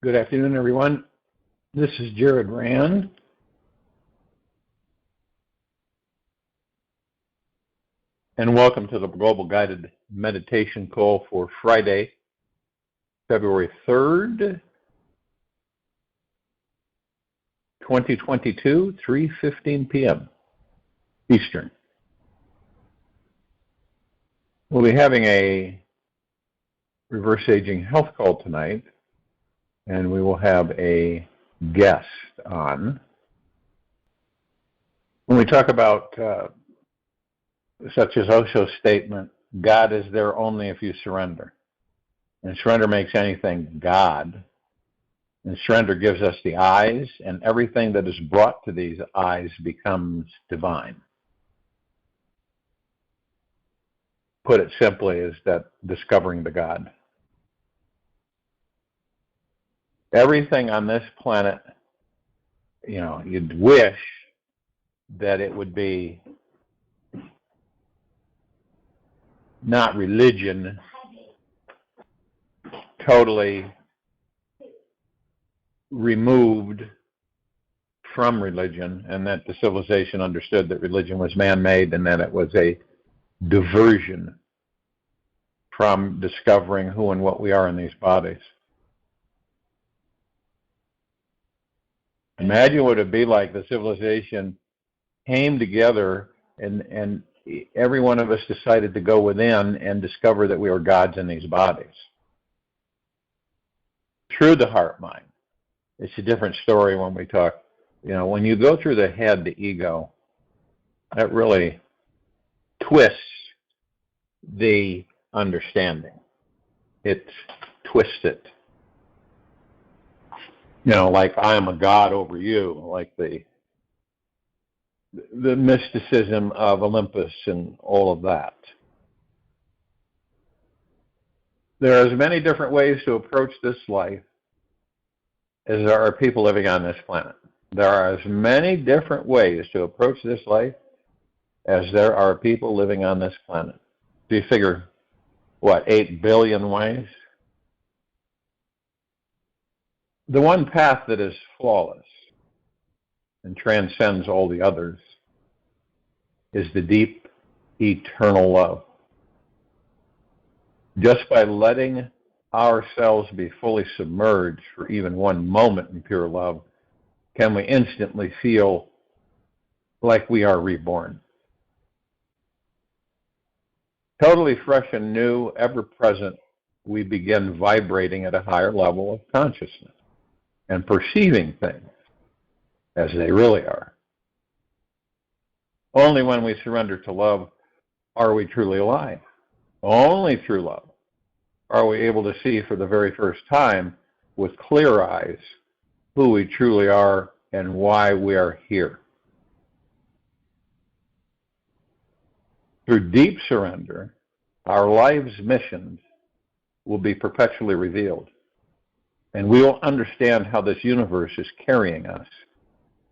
Good afternoon, everyone. This is Jared Rand. And welcome to the Global Guided Meditation Call for Friday, February 3rd, 2022, 3:15 p.m. Eastern. We'll be having a reverse aging health call tonight, and we will have a guest on. When we talk about such as Osho's statement, God is there only if you surrender. And surrender makes anything God. And surrender gives us the eyes, and everything that is brought to these eyes becomes divine. Put it simply, is that discovering the God. Everything on this planet, you'd wish that it would be not religion, totally removed from religion, and that the civilization understood that religion was man-made and that it was a diversion from discovering who and what we are in these bodies. Imagine what it would be like the civilization came together and every one of us decided to go within and discover that we are gods in these bodies. Through the heart-mind. It's a different story when we talk, when you go through the head, the ego, that really twists the understanding. It twists it. Like I am a god over you, like the mysticism of Olympus and all of that. There are as many different ways to approach this life as there are people living on this planet. There are as many different ways to approach this life as there are people living on this planet. Do you figure, 8 billion ways? The one path that is flawless and transcends all the others is the deep, eternal love. Just by letting ourselves be fully submerged for even one moment in pure love, can we instantly feel like we are reborn. Totally fresh and new, ever present, we begin vibrating at a higher level of consciousness and perceiving things as they really are. Only when we surrender to love are we truly alive. Only through love are we able to see for the very first time with clear eyes who we truly are and why we are here. Through deep surrender, our life's missions will be perpetually revealed, and we will understand how this universe is carrying us,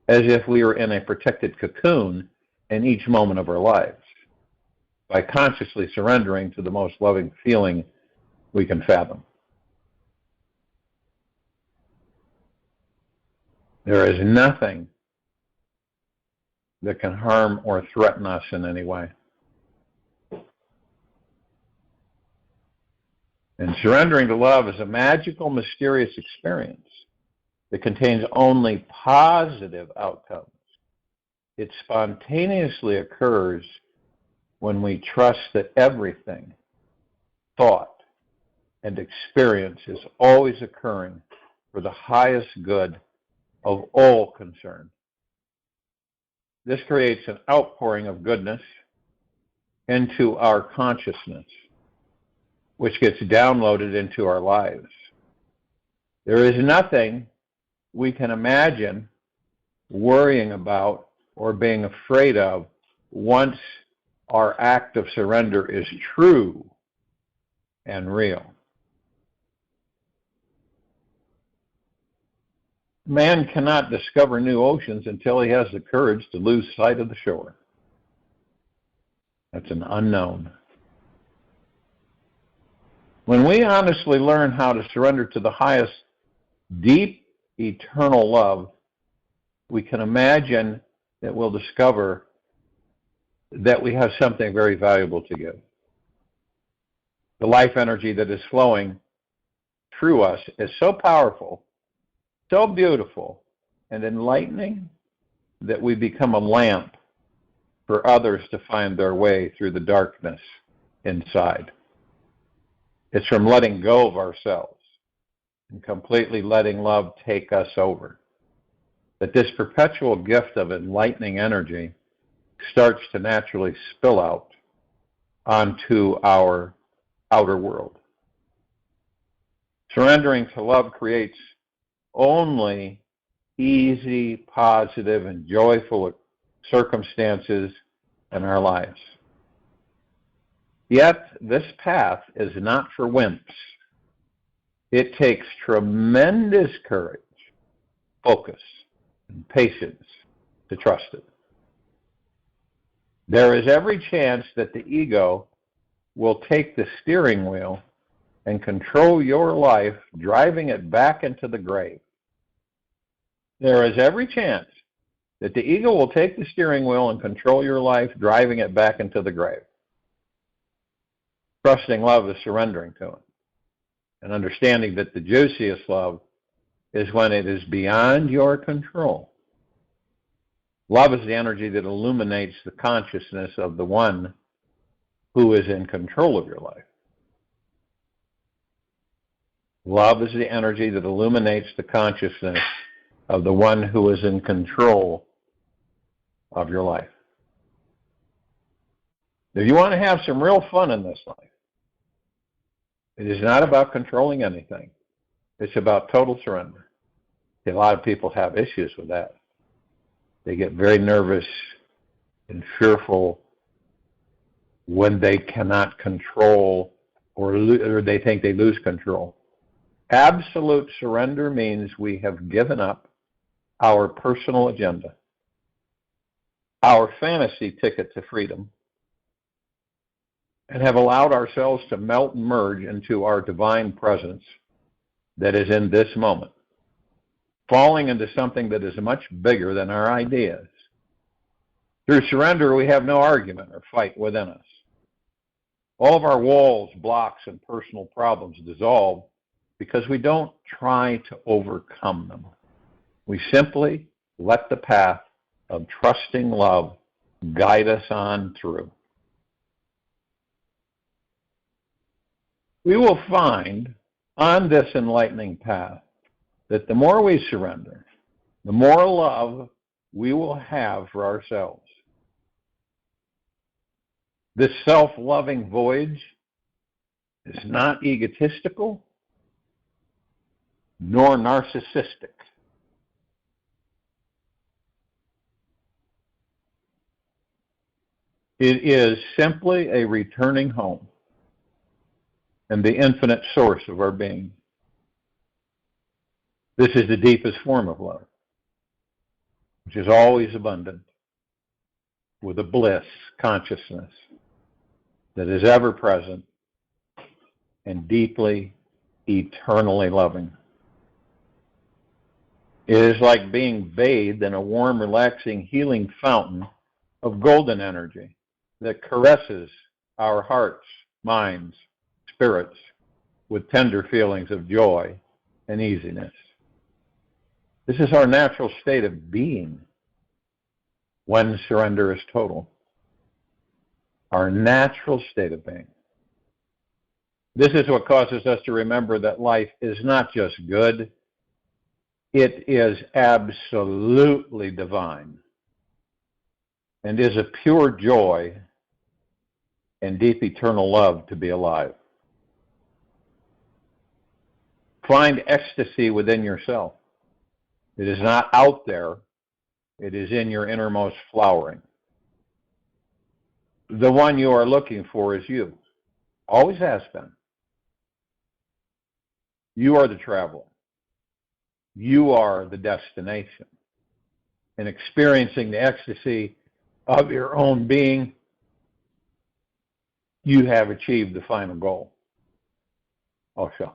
as if we were in a protected cocoon in each moment of our lives, by consciously surrendering to the most loving feeling we can fathom. There is nothing that can harm or threaten us in any way. And surrendering to love is a magical, mysterious experience that contains only positive outcomes. It spontaneously occurs when we trust that everything, thought, and experience is always occurring for the highest good of all concerned. This creates an outpouring of goodness into our consciousness, which gets downloaded into our lives. There is nothing we can imagine worrying about or being afraid of once our act of surrender is true and real. Man cannot discover new oceans until he has the courage to lose sight of the shore. That's an unknown. When we honestly learn how to surrender to the highest deep, eternal love, we can imagine that we'll discover that we have something very valuable to give. The life energy that is flowing through us is so powerful, so beautiful, and enlightening that we become a lamp for others to find their way through the darkness inside. It's from letting go of ourselves and completely letting love take us over that this perpetual gift of enlightening energy starts to naturally spill out onto our outer world. Surrendering to love creates only easy, positive, and joyful circumstances in our lives. Yet, this path is not for wimps. It takes tremendous courage, focus, and patience to trust it. There is every chance that the ego will take the steering wheel and control your life, driving it back into the grave. There is every chance that the ego will take the steering wheel and control your life, driving it back into the grave. Trusting love is surrendering to it and understanding that the juiciest love is when it is beyond your control. Love is the energy that illuminates the consciousness of the one who is in control of your life. Love is the energy that illuminates the consciousness of the one who is in control of your life. If you want to have some real fun in this life, it is not about controlling anything. It's about total surrender. A lot of people have issues with that. They get very nervous and fearful when they cannot control or they think they lose control. Absolute surrender means we have given up our personal agenda, our fantasy ticket to freedom, and have allowed ourselves to melt and merge into our divine presence that is in this moment, falling into something that is much bigger than our ideas. Through surrender, we have no argument or fight within us. All of our walls, blocks, and personal problems dissolve because we don't try to overcome them. We simply let the path of trusting love guide us on through. We will find on this enlightening path that the more we surrender, the more love we will have for ourselves. This self-loving voyage is not egotistical nor narcissistic. It is simply a returning home and the infinite source of our being. This is the deepest form of love, which is always abundant, with a bliss consciousness that is ever present and deeply, eternally loving. It is like being bathed in a warm, relaxing, healing fountain of golden energy that caresses our hearts, minds, spirits with tender feelings of joy and easiness. This is our natural state of being when surrender is total. Our natural state of being. This is what causes us to remember that life is not just good, it is absolutely divine and is a pure joy and deep eternal love to be alive. Find ecstasy within yourself. It is not out there, it is in your innermost flowering. The one you are looking for is you. Always has been. You are the traveler. You are the destination. And experiencing the ecstasy of your own being, you have achieved the final goal. Osho.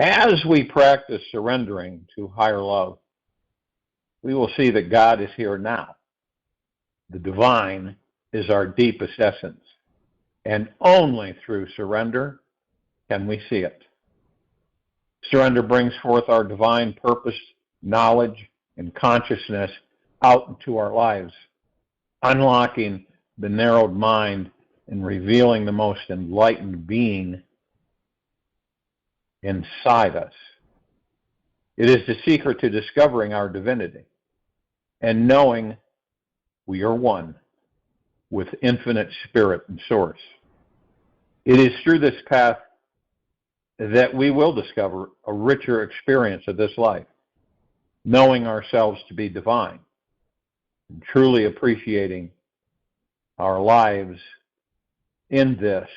As we practice surrendering to higher love, we will see that God is here now. The divine is our deepest essence, and only through surrender can we see it. Surrender brings forth our divine purpose, knowledge, and consciousness out into our lives, unlocking the narrowed mind and revealing the most enlightened being inside us. It is the secret to discovering our divinity and knowing we are one with infinite spirit and source. It is through this path that we will discover a richer experience of this life, knowing ourselves to be divine, and truly appreciating our lives in this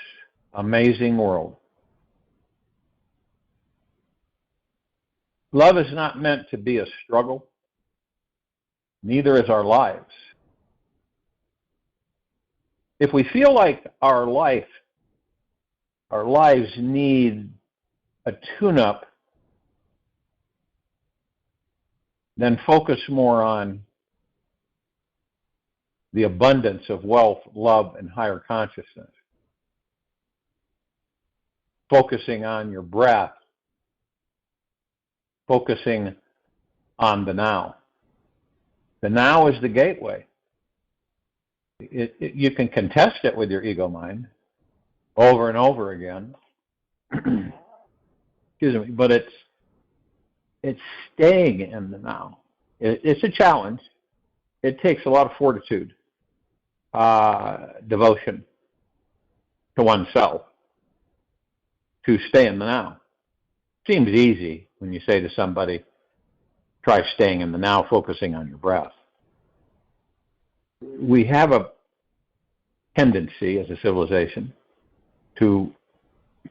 amazing world. Love is not meant to be a struggle, neither is our lives. If we feel like our lives need a tune-up, then focus more on the abundance of wealth, love, and higher consciousness. Focusing on your breath, focusing on the now. The now is the gateway. You can contest it with your ego mind over and over again. Excuse me, but it's staying in the now. It's a challenge. It takes a lot of fortitude, devotion to oneself to stay in the now. Seems easy when you say to somebody, try staying in the now, focusing on your breath. We have a tendency as a civilization to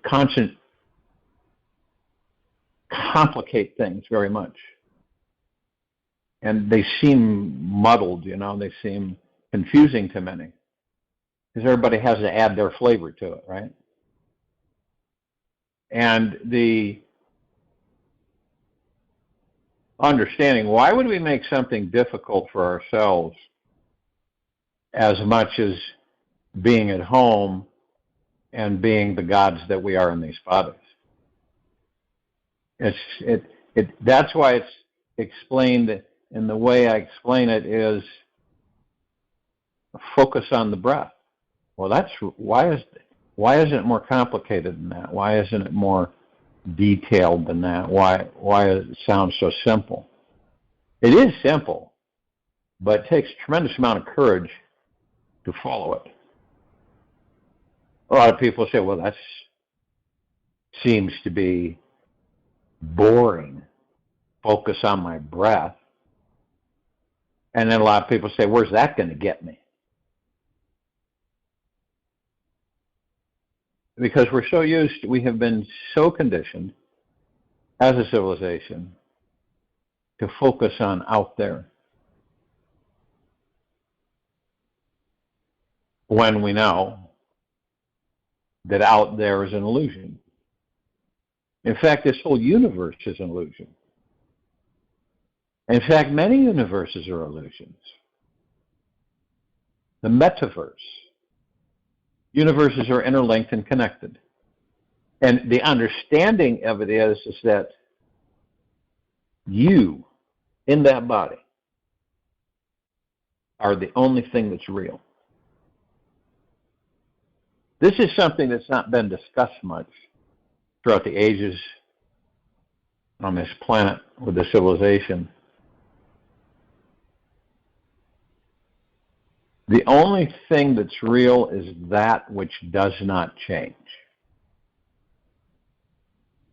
complicate things very much. And they seem muddled, they seem confusing to many. Because everybody has to add their flavor to it, right? And the understanding, why would we make something difficult for ourselves as much as being at home and being the gods that we are in these bodies? That's why it's explained, and the way I explain it is focus on the breath. Well, why isn't it more complicated than that? Why isn't it more detailed than that? Why does it sound so simple? It is simple, but it takes a tremendous amount of courage to follow it. A lot of people say, well, that seems to be boring. Focus on my breath. And then a lot of people say, where's that going to get me? Because we have been so conditioned as a civilization to focus on out there, when we know that out there is an illusion. In fact, this whole universe is an illusion. In fact, many universes are illusions. The metaverse. Universes are interlinked and connected. And the understanding of it is that you, in that body, are the only thing that's real. This is something that's not been discussed much throughout the ages on this planet with the civilization. The only thing that's real is that which does not change.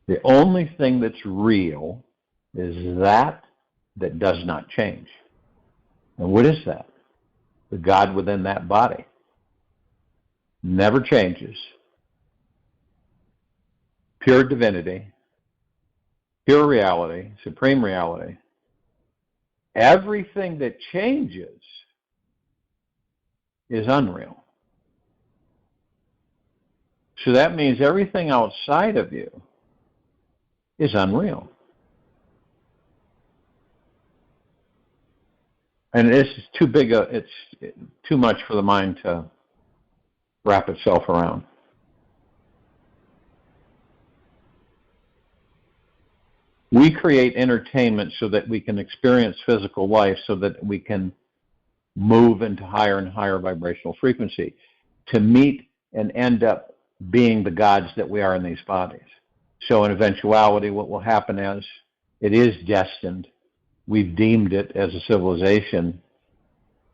The only thing that's real is that does not change. And what is that? The God within that body. Never changes. Pure divinity, pure reality, supreme reality. Everything that changes is unreal. So that means everything outside of you is unreal. And it's too big it's too much for the mind to wrap itself around. We create entertainment so that we can experience physical life, so that we can move into higher and higher vibrational frequency to meet and end up being the gods that we are in these bodies. So in eventuality, what will happen is, it is destined. We've deemed it as a civilization.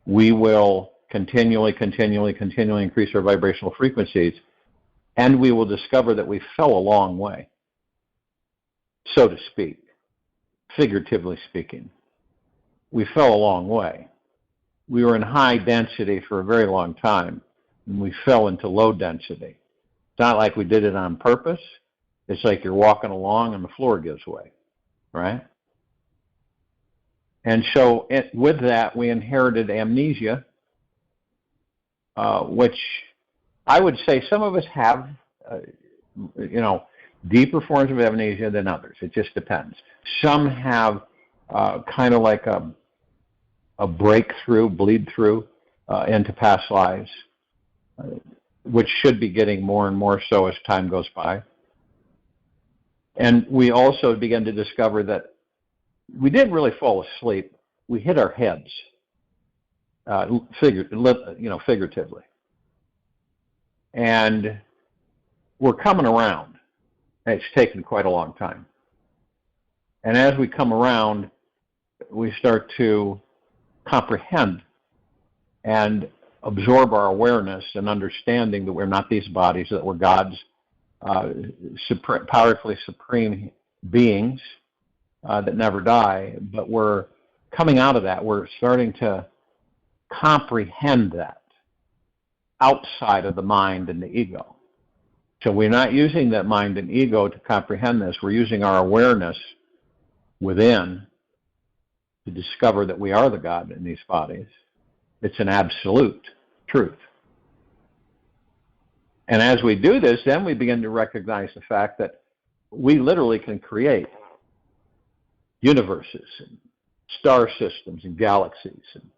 We will continually increase our vibrational frequencies, and we will discover that we fell a long way, so to speak, figuratively speaking. We fell a long way. We were in high density for a very long time, and we fell into low density. It's not like we did it on purpose. It's like you're walking along and the floor gives way, right? And so with that, we inherited amnesia, which I would say some of us have, deeper forms of amnesia than others. It just depends. Some have kind of like a breakthrough, bleed through into past lives, which should be getting more and more so as time goes by. And we also begin to discover that we didn't really fall asleep. We hit our heads, figuratively. And we're coming around. It's taken quite a long time. And as we come around, we start to comprehend and absorb our awareness and understanding that we're not these bodies, that we're God's powerfully supreme beings that never die. But we're coming out of that. We're starting to comprehend that outside of the mind and the ego. So we're not using that mind and ego to comprehend this. We're using our awareness within to discover that we are the God in these bodies. It's an absolute truth. And as we do this, then we begin to recognize the fact that we literally can create universes and star systems and galaxies. And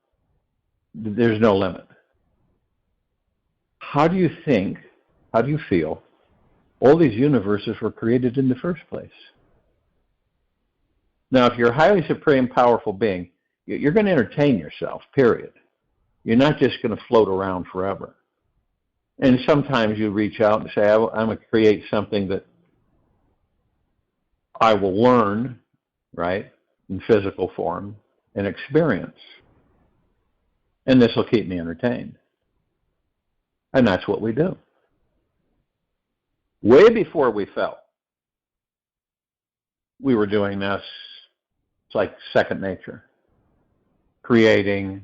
there's no limit. How do you feel all these universes were created in the first place? Now, if you're a highly supreme, powerful being, you're going to entertain yourself, period. You're not just going to float around forever. And sometimes you reach out and say, I'm going to create something that I will learn, right, in physical form and experience. And this will keep me entertained. And that's what we do. Way before we fell, we were doing this. It's like second nature. Creating,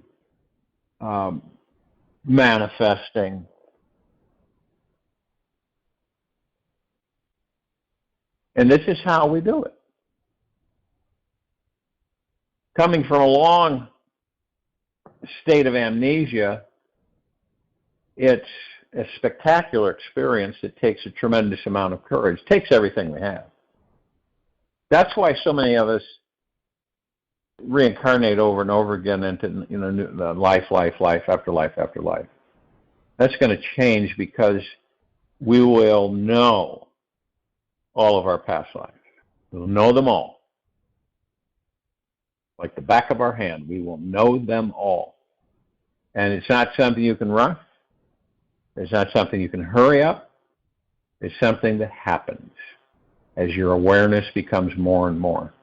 manifesting. And this is how we do it. Coming from a long state of amnesia, it's a spectacular experience that takes a tremendous amount of courage. It takes everything we have. That's why so many of us reincarnate over and over again into life after life after life. That's going to change because we will know all of our past lives. We'll know them all. Like the back of our hand, we will know them all. And it's not something you can rush. It's not something you can hurry up. It's something that happens as your awareness becomes more and more.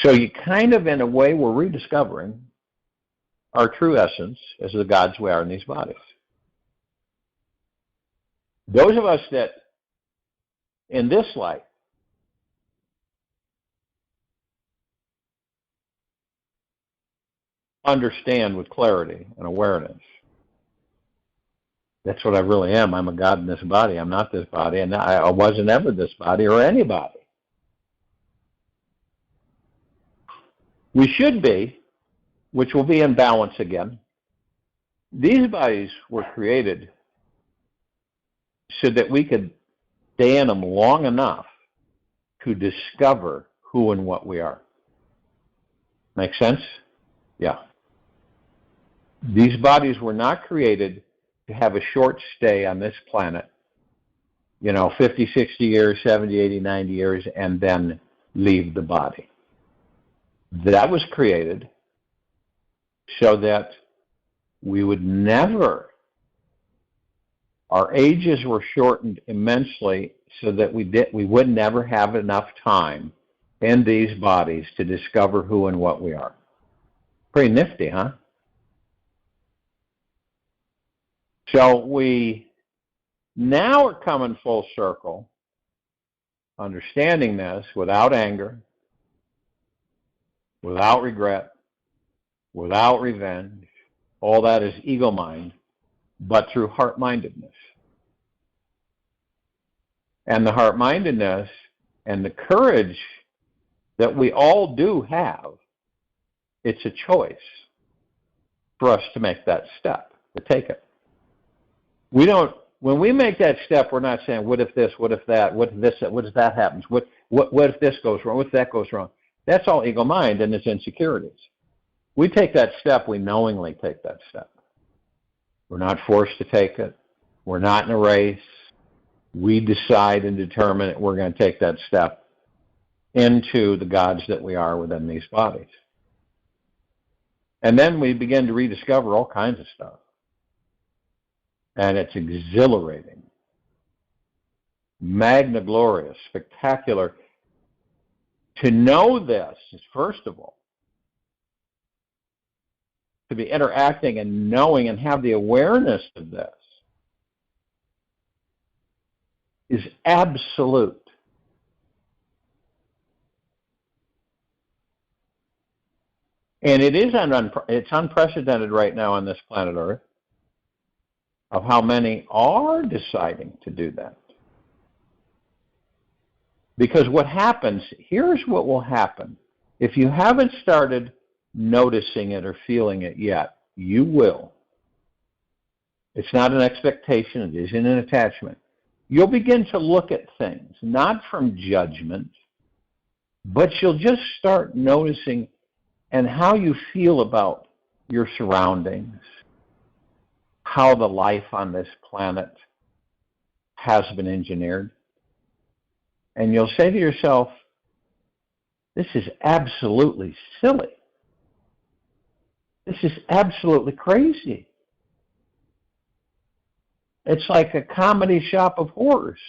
So you kind of, in a way, we're rediscovering our true essence as the gods we are in these bodies. Those of us that, in this life, understand with clarity and awareness, that's what I really am. I'm a God in this body. I'm not this body, and I wasn't ever this body or anybody. We should be, which will be in balance again. These bodies were created so that we could stay in them long enough to discover who and what we are. Make sense? Yeah. These bodies were not created to have a short stay on this planet, 50, 60 years, 70, 80, 90 years, and then leave the body. That was created so that we would never, our ages were shortened immensely so that we would never have enough time in these bodies to discover who and what we are. Pretty nifty, huh? So we now are coming full circle, understanding this without anger, without regret, without revenge. All that is ego mind, but through heart-mindedness. And the heart-mindedness and the courage that we all do have, it's a choice for us to make that step, to take it. When we make that step, we're not saying, what if this, what if that, what if that happens, what if this goes wrong, what if that goes wrong? That's all ego mind and its insecurities. We take that step, we knowingly take that step. We're not forced to take it. We're not in a race. We decide and determine that we're going to take that step into the gods that we are within these bodies. And then we begin to rediscover all kinds of stuff. And it's exhilarating, magna glorious, spectacular. To know this is, first of all, to be interacting and knowing and have the awareness of this is absolute. And it's unprecedented right now on this planet Earth of how many are deciding to do that. Because what happens, here's what will happen. If you haven't started noticing it or feeling it yet, you will. It's not an expectation, it isn't an attachment. You'll begin to look at things, not from judgment, but you'll just start noticing and how you feel about your surroundings, how the life on this planet has been engineered. And you'll say to yourself, this is absolutely silly. This is absolutely crazy. It's like a comedy shop of horrors.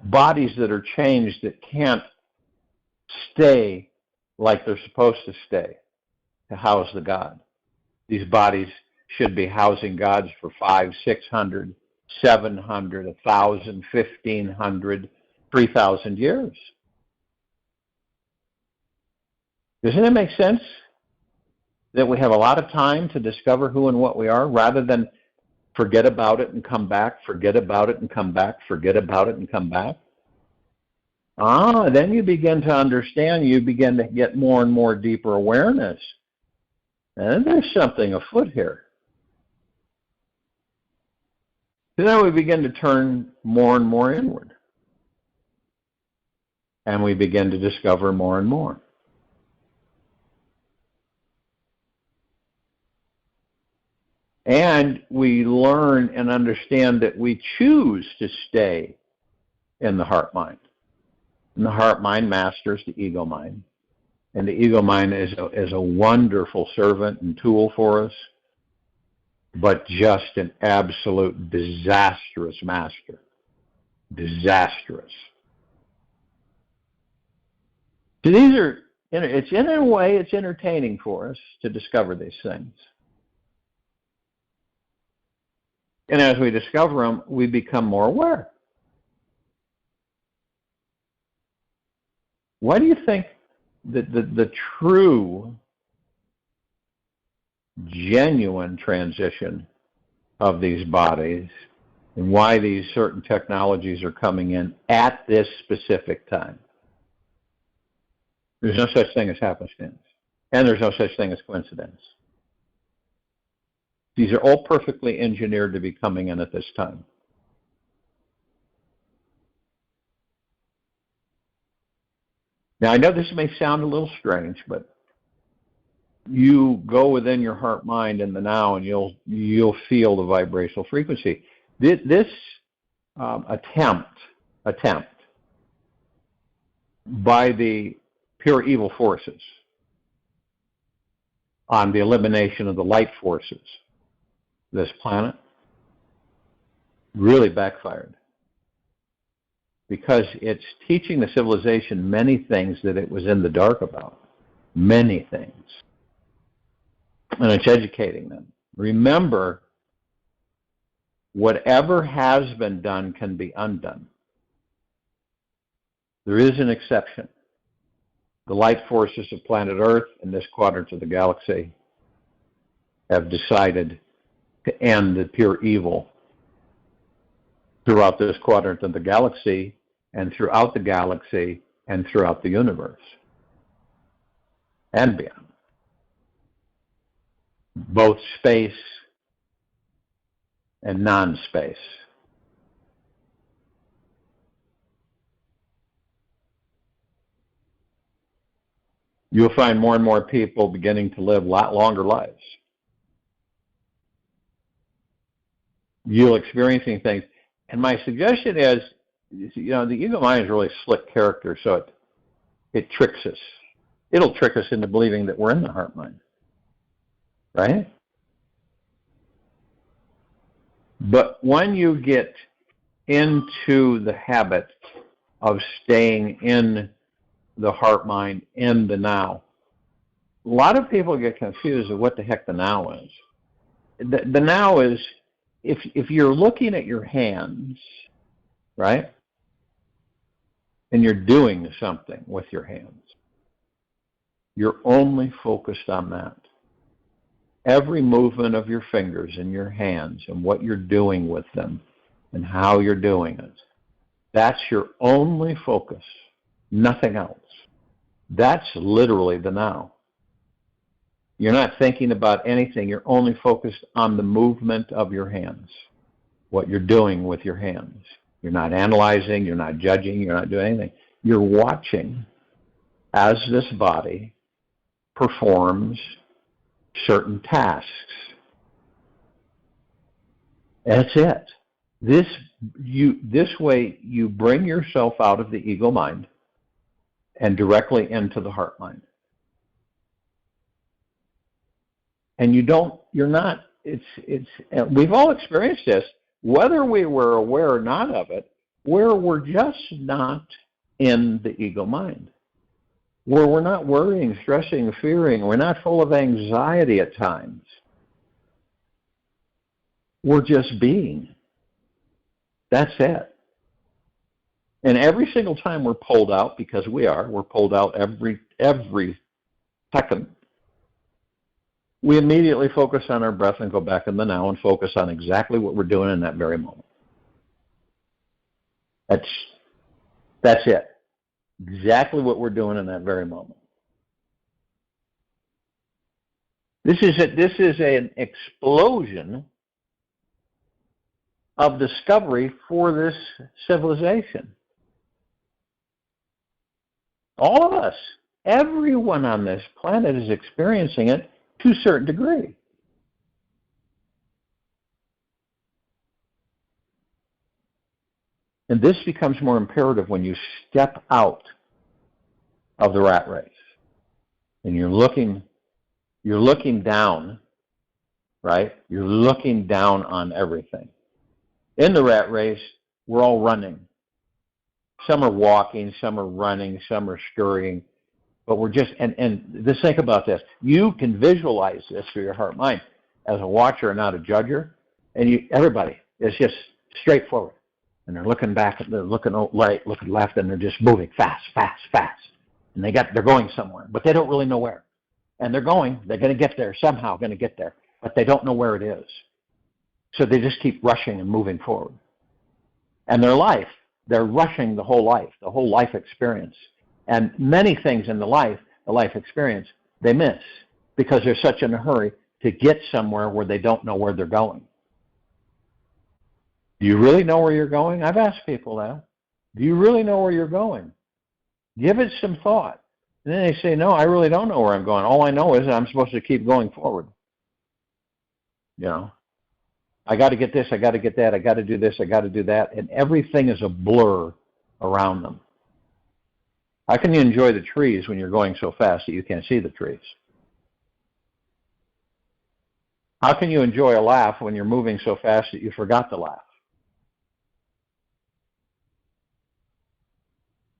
Bodies that are changed that can't stay like they're supposed to stay to house the God. These bodies should be housing gods for 500, 600, 700, 1,000, 1,500, 3,000 years. Doesn't it make sense that we have a lot of time to discover who and what we are rather than forget about it and come back, forget about it and come back, forget about it and come back? Then you begin to understand, you begin to get more and more deeper awareness. And there's something afoot here. So then we begin to turn more and more inward. And we begin to discover more and more. And we learn and understand that we choose to stay in the heart mind. And the heart mind masters the ego mind. And the ego mind is a wonderful servant and tool for us, but just an absolute disastrous master. Disastrous. So these are, it's in a way, it's entertaining for us to discover these things. And as we discover them, we become more aware. Why do you think that the true, genuine transition of these bodies and why these certain technologies are coming in at this specific time. There's no such thing as happenstance, and there's no such thing as coincidence. These are all perfectly engineered to be coming in at this time. Now, I know this may sound a little strange, but you go within your heart, mind, in the now, and you'll feel the vibrational frequency. This attempt by the pure evil forces on the elimination of the light forces, this planet, really backfired, because it's teaching the civilization many things that it was in the dark about, many things, and it's educating them. Remember, whatever has been done can be undone. There is an exception. The light forces of planet Earth in this quadrant of the galaxy have decided to end the pure evil throughout this quadrant of the galaxy, and throughout the galaxy, and throughout the universe, and beyond. Both space and non-space. You'll find more and more people beginning to live a lot longer lives. You're experiencing things. And my suggestion is, you know, the ego mind is a really slick character, so it tricks us. It'll trick us into believing that we're in the heart mind. Right? But when you get into the habit of staying in the heart mind, in the now, a lot of people get confused of what the heck the now is. The now is, if you're looking at your hands, right, and you're doing something with your hands, you're only focused on that. Every movement of your fingers and your hands and what you're doing with them and how you're doing it, that's your only focus, nothing else. That's literally the now. You're not thinking about anything. You're only focused on the movement of your hands, what you're doing with your hands. You're not analyzing, you're not judging, you're not doing anything. You're watching as this body performs certain tasks. That's it. This way you bring yourself out of the ego mind and directly into the heart mind. And we've all experienced this, whether we were aware or not of it, where we're just not in the ego mind, where we're not worrying, stressing, fearing, we're not full of anxiety at times. We're just being. That's it. And every single time we're pulled out, because we're pulled out every second, we immediately focus on our breath and go back in the now and focus on exactly what we're doing in that very moment. That's it. Exactly what we're doing in that very moment. This is an explosion of discovery for this civilization. All of us, everyone on this planet is experiencing it to a certain degree. And this becomes more imperative when you step out of the rat race and you're looking down, right? You're looking down on everything. In the rat race, we're all running. Some are walking, some are running, some are scurrying, but we're just, and just think about this. You can visualize this through your heart mind as a watcher and not a judger, and everybody is just straightforward. And they're looking back, they're looking right, looking left, and they're just moving fast. And they're going somewhere, but they don't really know where. And they're going to get there, somehow going to get there, but they don't know where it is. So they just keep rushing and moving forward. and their life. They're rushing the whole life experience. And many things in the life experience, they miss because they're such in a hurry to get somewhere where they don't know where they're going. Do you really know where you're going? I've asked people that. Do you really know where you're going? Give it some thought. And then they say, no, I really don't know where I'm going. All I know is I'm supposed to keep going forward. You know, I got to get this, I got to get that, I got to do this, I got to do that. And everything is a blur around them. How can you enjoy the trees when you're going so fast that you can't see the trees? How can you enjoy a laugh when you're moving so fast that you forgot to laugh?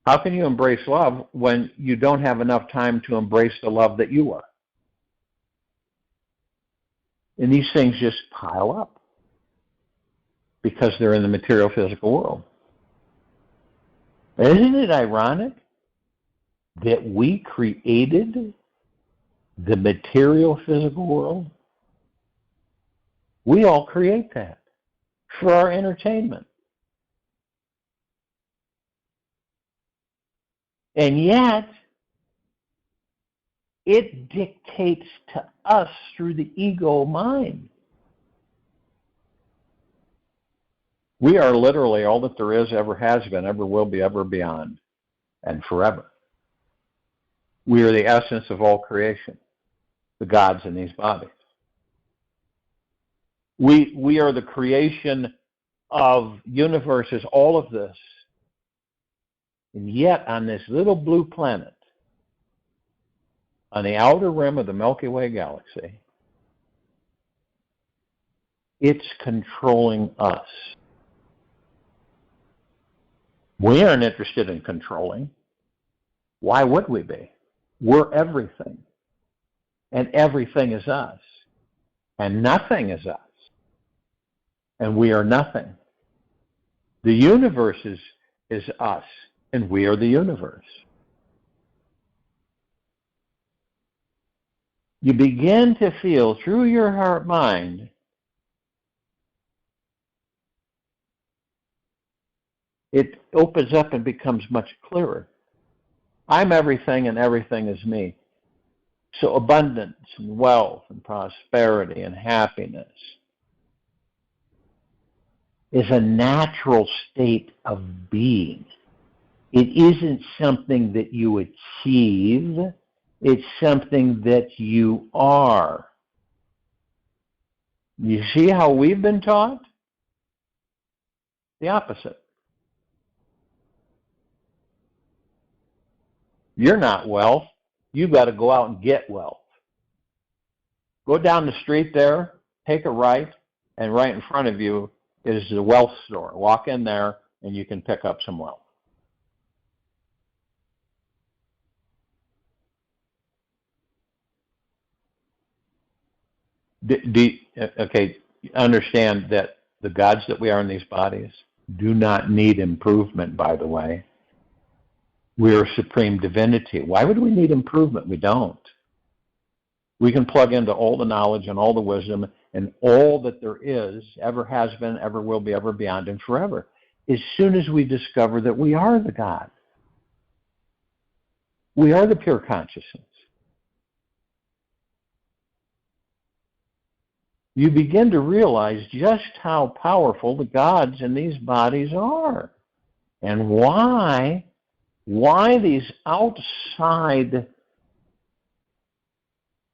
How can you embrace love when you don't have enough time to embrace the love that you are? And these things just pile up because they're in the material physical world. Isn't it ironic that we created the material physical world? We all create that for our entertainment. And yet, it dictates to us through the ego mind. We are literally all that there is, ever has been, ever will be, ever beyond, and forever. We are the essence of all creation, the gods in these bodies. We are the creation of universes, all of this. And yet, on this little blue planet, on the outer rim of the Milky Way galaxy, it's controlling us. We aren't interested in controlling. Why would we be? We're everything. And everything is us. And nothing is us. And we are nothing. The universe is us. And we are the universe. You begin to feel through your heart mind it opens up and becomes much clearer. I'm everything and everything is me. So abundance and wealth and prosperity and happiness is a natural state of being. It isn't something that you achieve. It's something that you are. You see how we've been taught? The opposite. You're not wealth. You've got to go out and get wealth. Go down the street there, take a right, and right in front of you is the wealth store. Walk in there, and you can pick up some wealth. Okay, understand that the gods that we are in these bodies do not need improvement, by the way. We are supreme divinity. Why would we need improvement? We don't. We can plug into all the knowledge and all the wisdom and all that there is, ever has been, ever will be, ever beyond, and forever, as soon as we discover that we are the God. We are the pure consciousness. You begin to realize just how powerful the gods in these bodies are and why these outside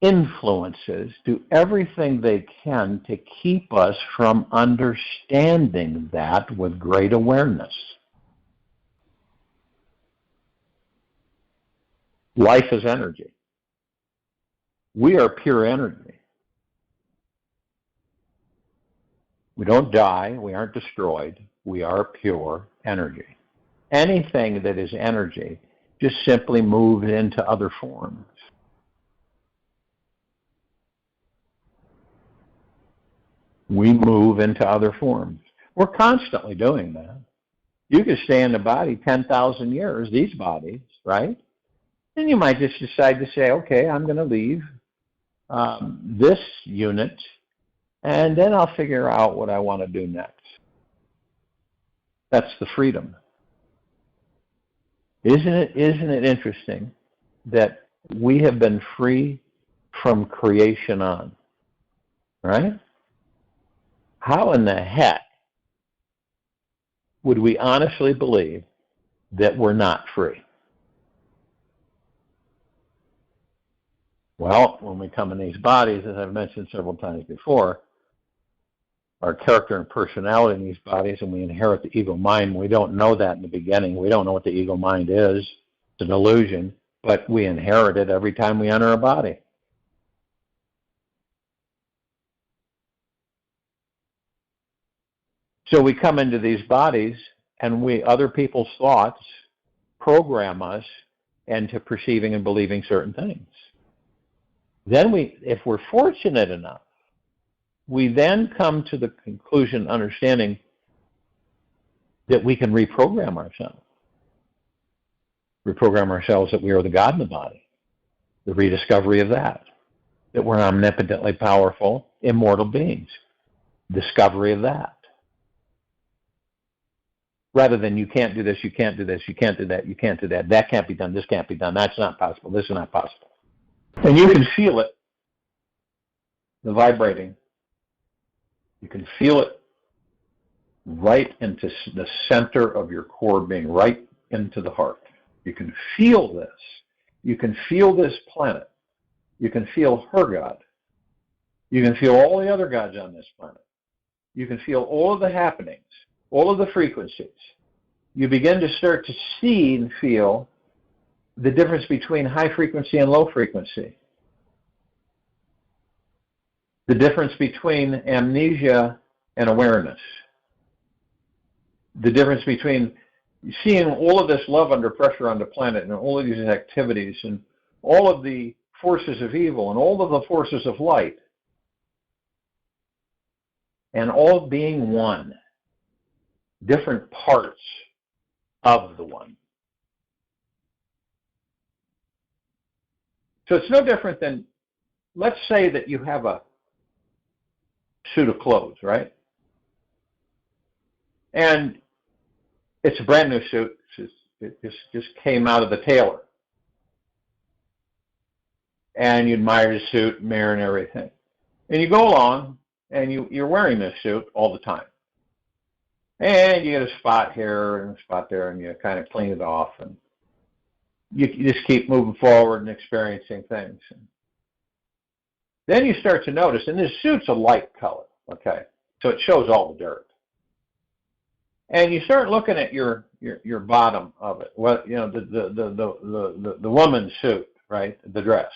influences do everything they can to keep us from understanding that with great awareness. Life is energy. We are pure energy. We don't die. We aren't destroyed. We are pure energy. Anything that is energy just simply moves into other forms. We move into other forms. We're constantly doing that. You could stay in the body 10,000 years, these bodies, right? And you might just decide to say, okay, I'm going to leave this unit, and then I'll figure out what I want to do next. That's the freedom. Isn't it interesting that we have been free from creation on, right? How in the heck would we honestly believe that we're not free? Well, when we come in these bodies, as I've mentioned several times before, our character and personality in these bodies, and we inherit the ego mind. We don't know that in the beginning. We don't know what the ego mind is. It's an illusion, but we inherit it every time we enter a body. So we come into these bodies, and other people's thoughts program us into perceiving and believing certain things. Then if we're fortunate enough, we then come to the conclusion, understanding that we can reprogram ourselves. Reprogram ourselves that we are the God in the body. The rediscovery of that we're omnipotently powerful, immortal beings. Discovery of that. Rather than you can't do this, you can't do this, you can't do that, you can't do that, that can't be done, this can't be done, that's not possible, this is not possible. And you can feel it, the vibrating. You can feel it right into the center of your core being, right into the heart. You can feel this. You can feel this planet. You can feel her God. You can feel all the other gods on this planet. You can feel all of the happenings, all of the frequencies. You begin to start to see and feel the difference between high frequency and low frequency. The difference between amnesia and awareness. The difference between seeing all of this love under pressure on the planet and all of these activities and all of the forces of evil and all of the forces of light, and all being one, different parts of the one. So it's no different than, let's say that you have a suit of clothes, right? And it's a brand new suit. It just came out of the tailor. And you admire the suit, mirror and everything. And you go along and you're wearing this suit all the time. And you get a spot here and a spot there and you kind of clean it off. And you just keep moving forward and experiencing things. Then you start to notice, and this suit's a light color, okay? So it shows all the dirt. And you start looking at your bottom of it. Well, you know, the woman's suit, right? The dress,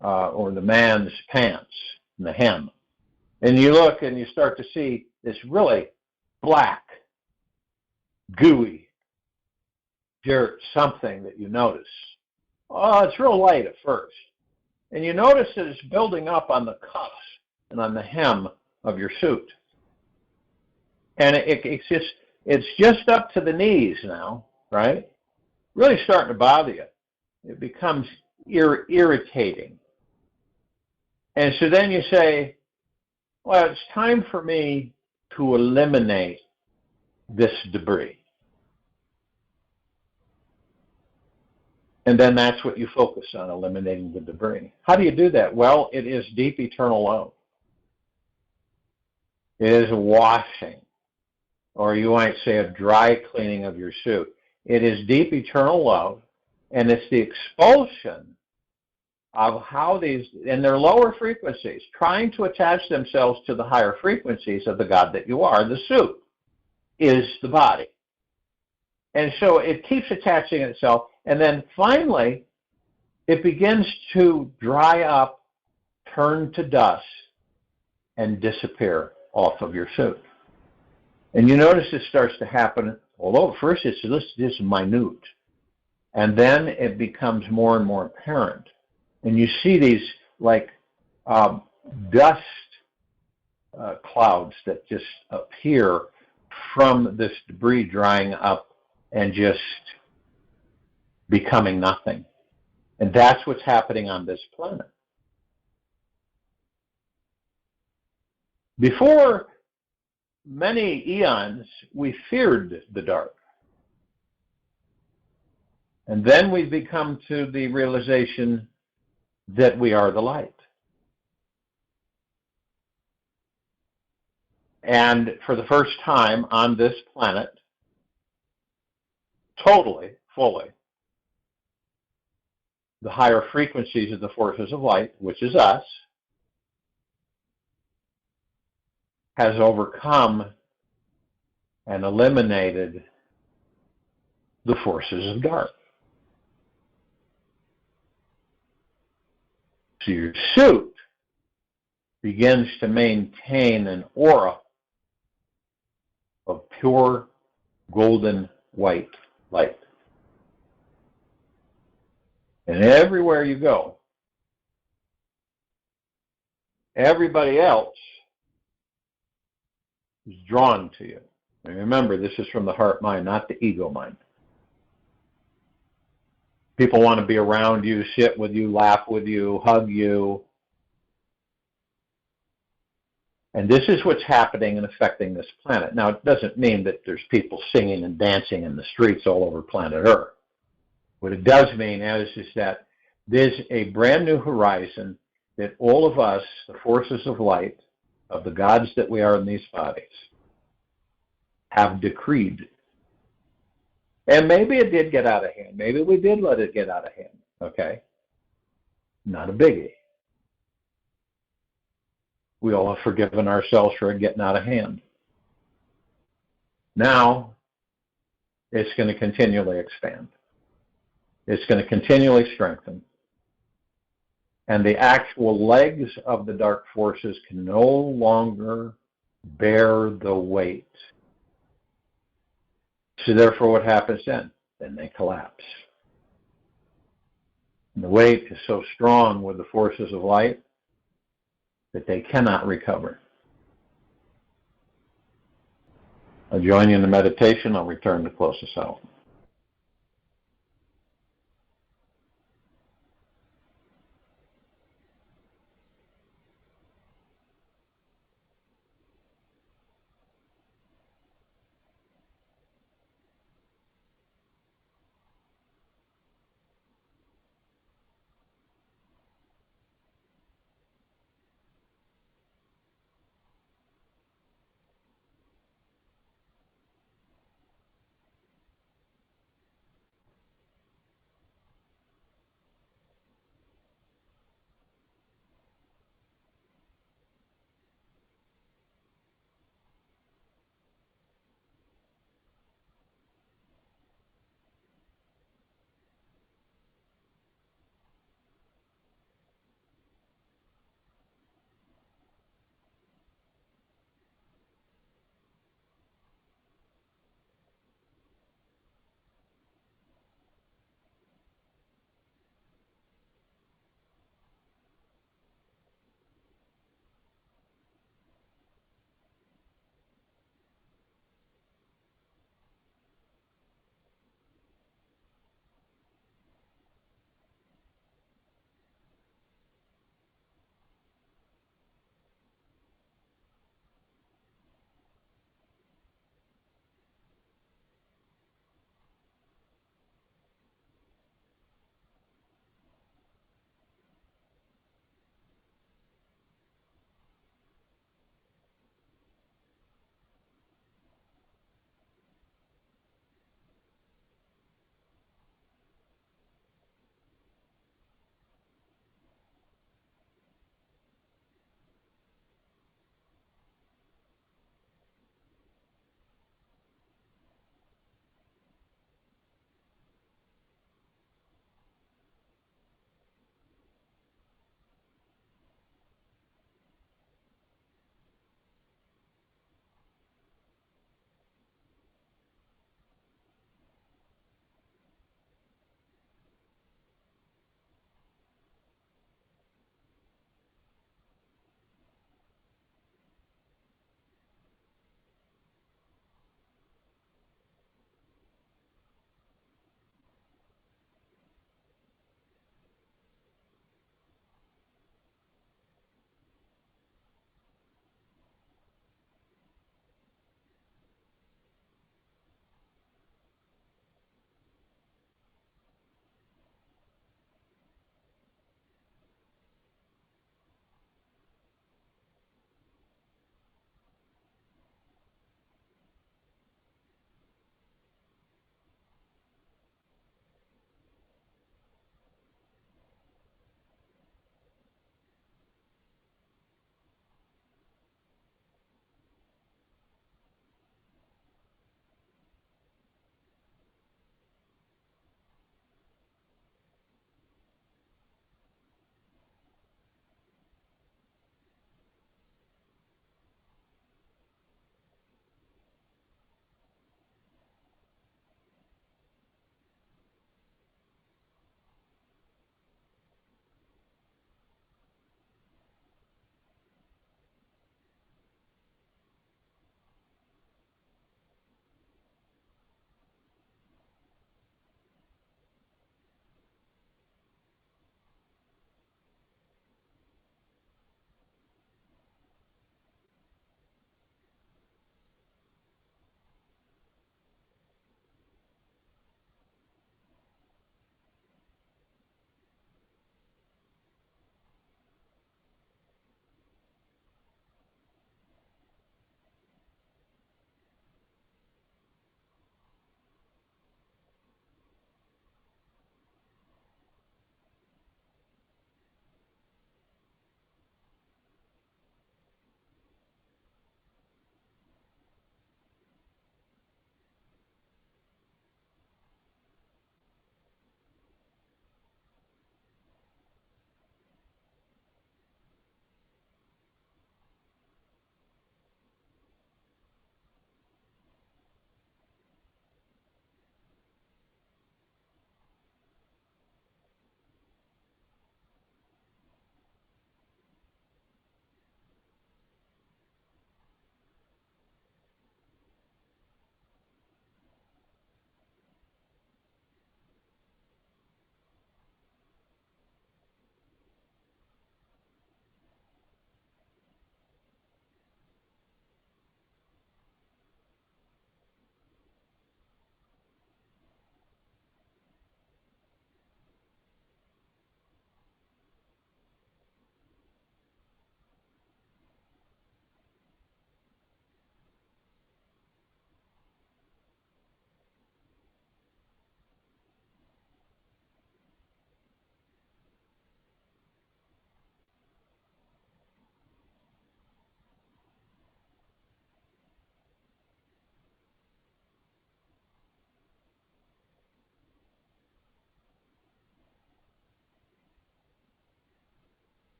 or the man's pants and the hem. And you look and you start to see this really black, gooey dirt, something that you notice. Oh, it's real light at first. And you notice that it's building up on the cuffs and on the hem of your suit. And it's just up to the knees now, right? Really starting to bother you. It becomes irritating. And so then you say, well, it's time for me to eliminate this debris. And then that's what you focus on, eliminating the debris. How do you do that? Well, it is deep eternal love. It is a washing, or you might say a dry cleaning of your suit. It is deep eternal love, and it's the expulsion of how these, in their lower frequencies, trying to attach themselves to the higher frequencies of the God that you are. The suit is the body. And so it keeps attaching itself, and then finally it begins to dry up, turn to dust, and disappear off of your suit. And you notice it starts to happen, although at first it's just minute, and then it becomes more and more apparent. And you see these like dust clouds that just appear from this debris drying up and just becoming nothing. And that's what's happening on this planet. Before many eons, we feared the dark. And then we become to the realization that we are the light. And for the first time on this planet, totally, fully, the higher frequencies of the forces of light, which is us, has overcome and eliminated the forces of dark. So your suit begins to maintain an aura of pure golden white light. And everywhere you go, everybody else is drawn to you. And remember, this is from the heart mind, not the ego mind. People want to be around you, sit with you, laugh with you, hug you. And this is what's happening and affecting this planet. Now, it doesn't mean that there's people singing and dancing in the streets all over planet Earth. What it does mean is that there's a brand new horizon that all of us, the forces of light, of the gods that we are in these bodies, have decreed. And maybe it did get out of hand. Maybe we did let it get out of hand. Okay? Not a biggie. We all have forgiven ourselves for it getting out of hand. Now, it's going to continually expand. It's going to continually strengthen. And the actual legs of the dark forces can no longer bear the weight. So therefore, what happens then? Then they collapse. And the weight is so strong with the forces of light that they cannot recover. I'll join you in the meditation. I'll return to close us out.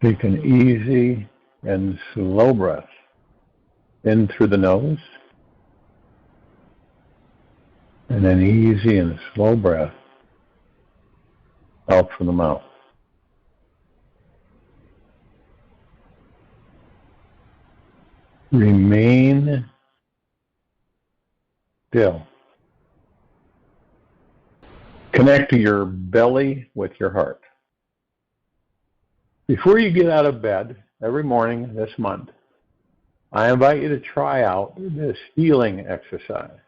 Take an easy and slow breath in through the nose, and an easy and slow breath out from the mouth. Remain still. Connect your belly with your heart. Before you get out of bed every morning this month, I invite you to try out this healing exercise.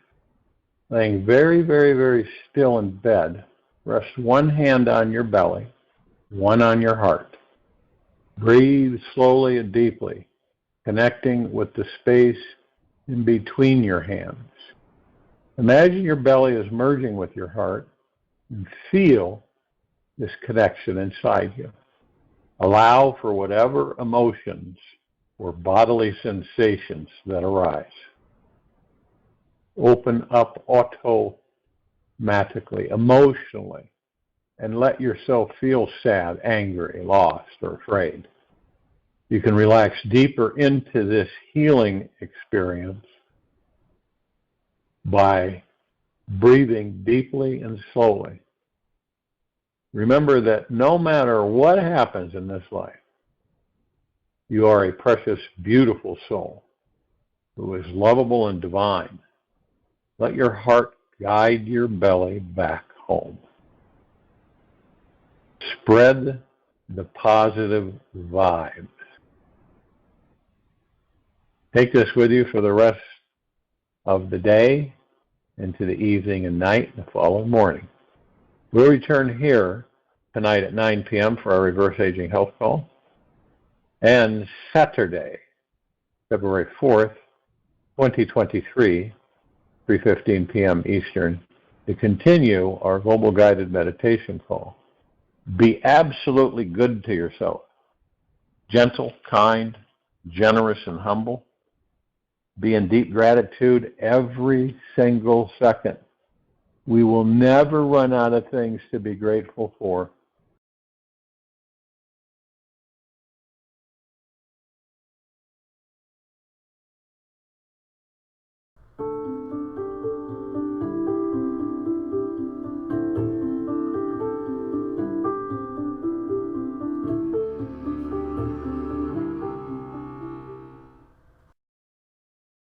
Laying very, very, very still in bed, rest one hand on your belly, one on your heart. Breathe slowly and deeply, connecting with the space in between your hands. Imagine your belly is merging with your heart and feel this connection inside you. Allow for whatever emotions or bodily sensations that arise. Open up automatically, emotionally, and let yourself feel sad, angry, lost, or afraid. You can relax deeper into this healing experience by breathing deeply and slowly. Remember that no matter what happens in this life, you are a precious, beautiful soul who is lovable and divine. Let your heart guide your belly back home. Spread the positive vibes. Take this with you for the rest of the day, into the evening and night, and the following morning. We'll return here tonight at 9 p.m. for our Reverse Aging Health Call, and Saturday, February 4th, 2023, 3:15 p.m. Eastern, to continue our Global Guided Meditation Call. Be absolutely good to yourself. Gentle, kind, generous, and humble. Be in deep gratitude every single second. We will never run out of things to be grateful for.